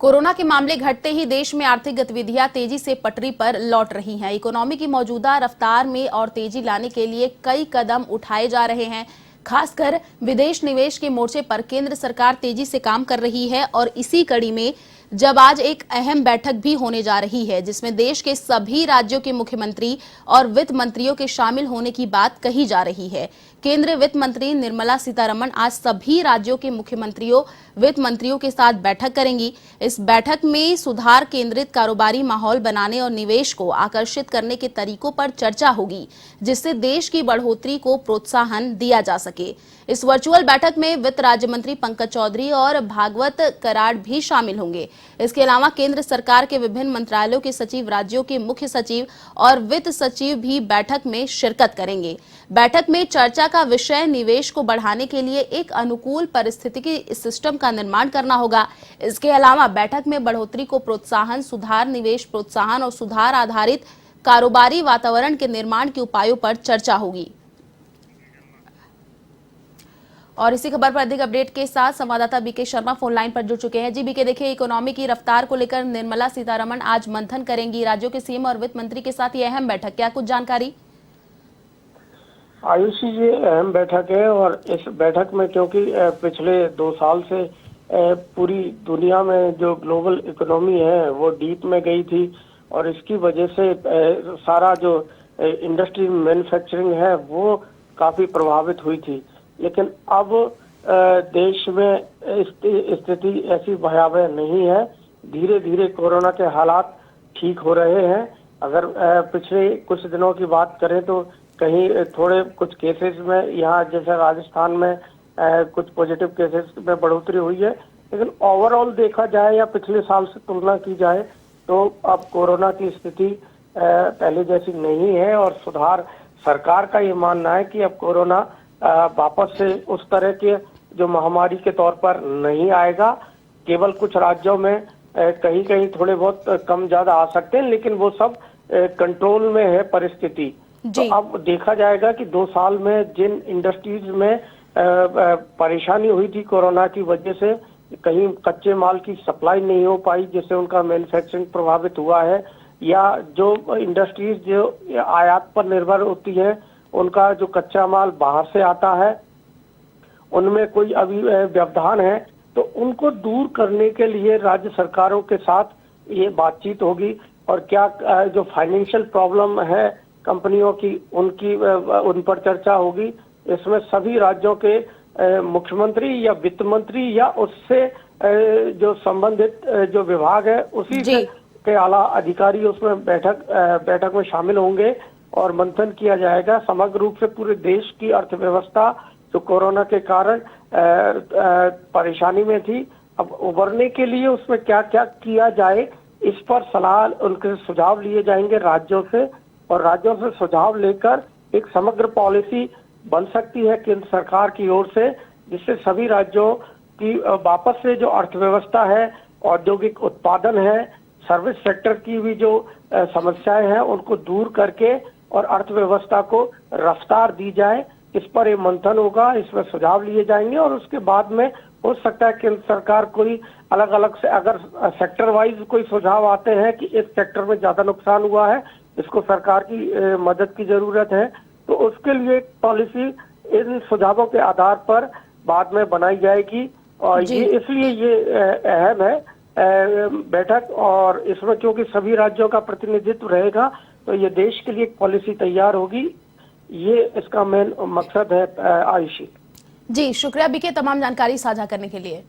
Corona के मामले घटते ही देश में आर्थिक गतिविधियां तेजी से पटरी पर लौट रही हैं। इकोनॉमी की मौजूदा रफ्तार में और तेजी लाने के लिए कई कदम उठाए जा रहे हैं। खासकर विदेश निवेश के मोर्चे पर केंद्र सरकार तेजी से काम कर रही है और इसी कड़ी में जब आज एक अहम बैठक भी होने जा रही है जिसमें देश के सभी राज्यों के मुख्यमंत्री और वित्त मंत्रियों के शामिल होने की बात कही जा रही है। केंद्रीय वित्त मंत्री निर्मला सीतारमण आज सभी राज्यों के मुख्यमंत्रियों वित्त मंत्रियों के साथ बैठक करेंगी। इस बैठक में सुधार केंद्रित कारोबारी माहौल बनाने और निवेश को आकर्षित करने के तरीकों पर चर्चा होगी जिससे देश की बढ़ोतरी को प्रोत्साहन दिया जा सके। इस वर्चुअल बैठक में वित्त राज्य मंत्री पंकज चौधरी और भागवत कराड़ भी शामिल होंगे। इसके अलावा केंद्र सरकार के विभिन्न मंत्रालयों के सचिव, राज्यों के मुख्य सचिव और वित्त सचिव भी बैठक में शिरकत करेंगे। बैठक में चर्चा का विषय निवेश को बढ़ाने के लिए एक अनुकूल पारिस्थितिकी सिस्टम का निर्माण करना होगा। इसके अलावा बैठक में बढ़ोतरी को प्रोत्साहन, सुधार, निवेश प्रोत्साहन और सुधार आधारित कारोबारी वातावरण के निर्माण के उपायों पर चर्चा होगी। और इसी खबर पर अधिक अपडेट के साथ संवाददाता बीके शर्मा फोन लाइन पर जुड़ चुके हैं। जी बीके, देखिए, इकोनॉमी की रफ्तार को लेकर निर्मला सीतारमण आज मंथन करेंगी राज्यों के सीएम और वित्त मंत्री के साथ। ये अहम बैठक, क्या कुछ जानकारी? आयुषी, ये अहम बैठक है और इस बैठक में क्योंकि पिछले 2 साल से पूरी दुनिया में जो ग्लोबल इकोनॉमी है वो डीप में गई थी और इसकी वजह से सारा जो इंडस्ट्री मैन्युफैक्चरिंग है वो काफी प्रभावित हुई थी। लेकिन अब देश में स्थिति ऐसी भयावह नहीं है। धीरे धीरे कोरोना के हालात ठीक हो रहे हैं। अगर पिछले कुछ दिनों की बात करें तो कहीं थोड़े कुछ केसेस में, यहाँ जैसे राजस्थान में कुछ पॉजिटिव केसेस में बढ़ोतरी हुई है, लेकिन ओवरऑल देखा जाए या पिछले साल से तुलना की जाए तो अब कोरोना की स्थिति पहले जैसी नहीं है और सुधार, सरकार का ये मानना है कि अब कोरोना वापस से उस तरह के जो महामारी के तौर पर नहीं आएगा। केवल कुछ राज्यों में कहीं कहीं थोड़े बहुत कम ज्यादा आ सकते हैं, लेकिन वो सब कंट्रोल में है परिस्थिति। तो अब देखा जाएगा कि 2 साल में जिन इंडस्ट्रीज में परेशानी हुई थी कोरोना की वजह से, कहीं कच्चे माल की सप्लाई नहीं हो पाई जिससे उनका मैन्युफैक्चरिंग प्रभावित हुआ है, या जो इंडस्ट्रीज जो आयात पर निर्भर होती है उनका जो कच्चा माल बाहर से आता है उनमें कोई अभी व्यवधान है, तो उनको दूर करने के लिए राज्य सरकारों के साथ ये बातचीत होगी और क्या जो फाइनेंशियल प्रॉब्लम है कंपनियों की उन पर चर्चा होगी। इसमें सभी राज्यों के मुख्यमंत्री या वित्त मंत्री या उससे जो संबंधित जो विभाग है उसी के आला अधिकारी उसमें बैठक में शामिल होंगे और मंथन किया जाएगा। समग्र रूप से पूरे देश की अर्थव्यवस्था जो कोरोना के कारण परेशानी में थी, अब उबरने के लिए उसमें क्या क्या किया जाए इस पर सलाह, उनके सुझाव लिए जाएंगे राज्यों से और राज्यों से सुझाव लेकर एक समग्र पॉलिसी बन सकती है केंद्र सरकार की ओर से, जिससे सभी राज्यों की वापस से जो अर्थव्यवस्था है, औद्योगिक उत्पादन है, सर्विस सेक्टर की भी जो समस्याएं हैं उनको दूर करके और अर्थव्यवस्था को रफ्तार दी जाए। इस पर एक मंथन होगा, इसमें सुझाव लिए जाएंगे और उसके बाद में हो सकता है केंद्र सरकार कोई अलग अलग से अगर सेक्टर वाइज कोई सुझाव आते हैं कि इस सेक्टर में ज्यादा नुकसान हुआ है, इसको सरकार की मदद की जरूरत है, तो उसके लिए पॉलिसी इन सुझावों के आधार पर बाद में बनाई जाएगी। और ये इसलिए ये अहम है बैठक, और इसमें क्योंकि सभी राज्यों का प्रतिनिधित्व रहेगा तो ये देश के लिए एक पॉलिसी तैयार होगी। ये इसका मेन मकसद है। आयुषी जी, शुक्रिया बीके तमाम जानकारी साझा करने के लिए।